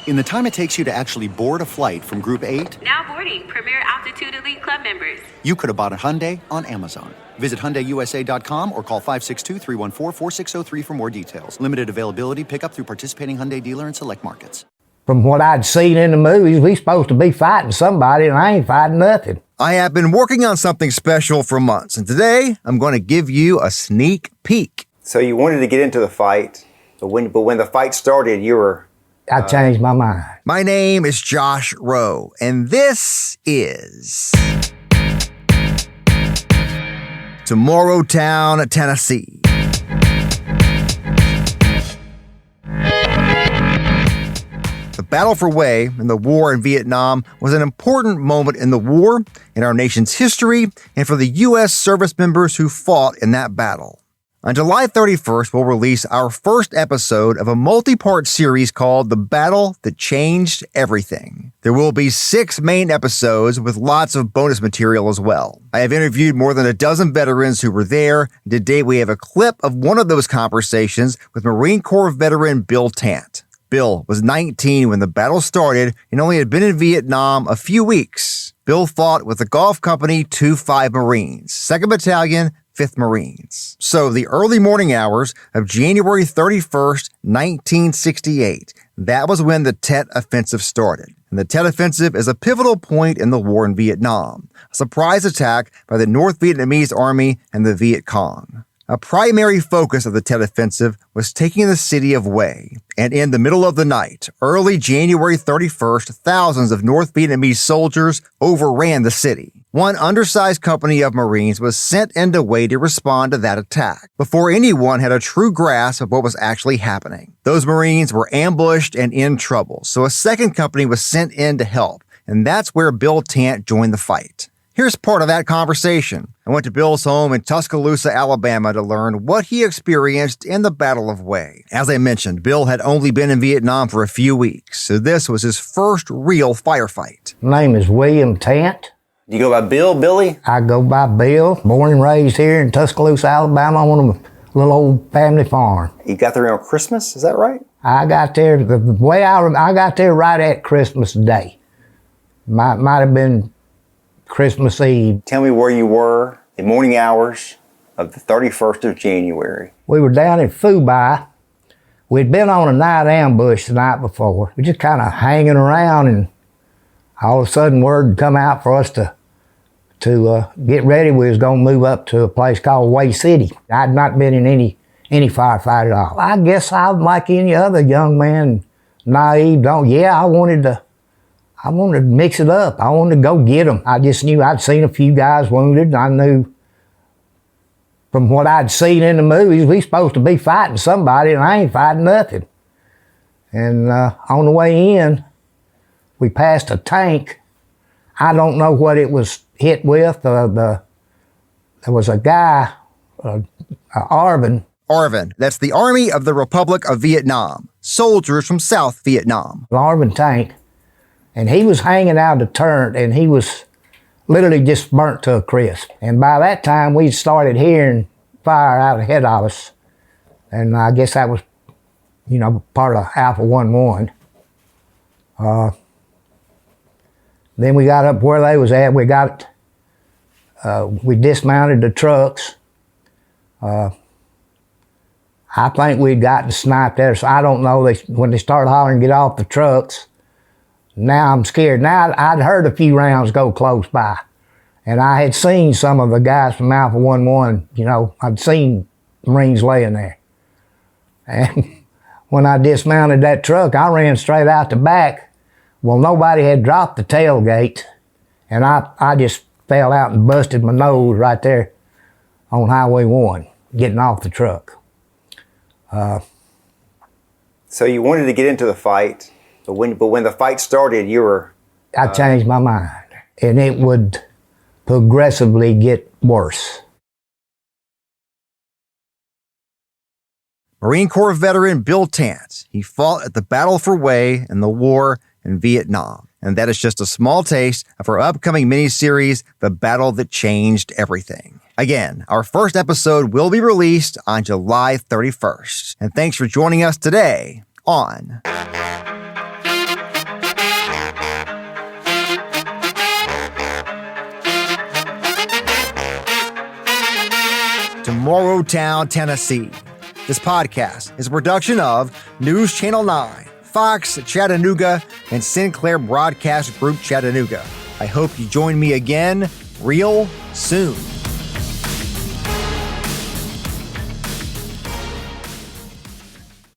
In the time it takes you to actually board a flight from Group 8, Now boarding Premier Altitude Elite Club members. you could have bought a Hyundai on Amazon. Visit HyundaiUSA.com or call 562-314-4603 for more details. Limited availability, pickup through participating Hyundai dealer in select markets. From what I'd seen in the movies, we supposed to be fighting somebody, and I ain't fighting nothing. I have been working on something special for months, and today I'm going to give you a sneak peek. So you wanted to get into the fight, but when the fight started, you were... I changed my mind. My name is Josh Rowe, and this is Tomorrowtown, Tennessee. The battle for Hue and the war in Vietnam was an important moment in the war, in our nation's history, and for the U.S. service members who fought in that battle. On July 31st, we'll release our first episode of a multi-part series called The Battle That Changed Everything. There will be 6 main episodes with lots of bonus material as well. I have interviewed more than a dozen veterans who were there. Today we have a clip of one of those conversations with Marine Corps veteran Bill Tant. Bill was 19 when the battle started and only had been in Vietnam a few weeks. Bill fought with the Gulf Company 2-5 Marines, 2nd Battalion, 5th Marines. So the early morning hours of January 31st, 1968, that was when the Tet Offensive started. And the Tet Offensive is a pivotal point in the war in Vietnam, a surprise attack by the North Vietnamese Army and the Viet Cong. A primary focus of the Tet Offensive was taking the city of Hue, and in the middle of the night, early January 31st, thousands of North Vietnamese soldiers overran the city. One undersized company of Marines was sent into Hue to respond to that attack, before anyone had a true grasp of what was actually happening. Those Marines were ambushed and in trouble, so a second company was sent in to help, and that's where Bill Tant joined the fight. Here's part of that conversation. I went to Bill's home in Tuscaloosa, Alabama to learn what he experienced in the Battle of Hue. As I mentioned, Bill had only been in Vietnam for a few weeks, so this was his first real firefight. My name is William Tant. Do you go by Bill, Billy? I go by Bill, born and raised here in Tuscaloosa, Alabama on a little old family farm. You got there on Christmas, is that right? I got there, I got there right at Christmas Day. Might have been Christmas Eve. Tell me where you were the morning hours of the 31st of January. We were down in Phu Bai. We'd been on a night ambush the night before. We just kind of hanging around, and all of a sudden word would come out for us to get ready. We was going to move up to a place called Hue City. I'd not been in any firefight at all. I guess I was like any other young man, naive. I wanted to mix it up. I wanted to go get them. I just knew I'd seen a few guys wounded, and I knew from what I'd seen in the movies, we supposed to be fighting somebody, and I ain't fighting nothing. And on the way in, we passed a tank. I don't know what it was hit with. There was a guy, Arvin. Arvin, that's the Army of the Republic of Vietnam, soldiers from South Vietnam. An Arvin tank. And he was hanging out of the turret, and he was literally just burnt to a crisp. And by that time, we started hearing fire out ahead of us. And I guess that was, part of Alpha 1-1. Then we got up where they was at. We dismounted the trucks. I think we'd gotten sniped there, so I don't know. When they started hollering, get off the trucks. Now I'm scared. Now I'd heard a few rounds go close by, and I had seen some of the guys from Alpha 1-1. I'd seen Marines laying there. And when I dismounted that truck, I ran straight out the back. Well, nobody had dropped the tailgate, and I just fell out and busted my nose right there on Highway 1, getting off the truck. So you wanted to get into the fight. But when the fight started, you were... I changed my mind, and it would progressively get worse. Marine Corps veteran Bill Tant. He fought at the Battle for Hue and the war in Vietnam. And that is just a small taste of our upcoming miniseries, The Battle That Changed Everything. Again, our first episode will be released on July 31st. And thanks for joining us today on to Morrowtown, Tennessee. This podcast is a production of News Channel 9, Fox Chattanooga, and Sinclair Broadcast Group Chattanooga. I hope you join me again real soon.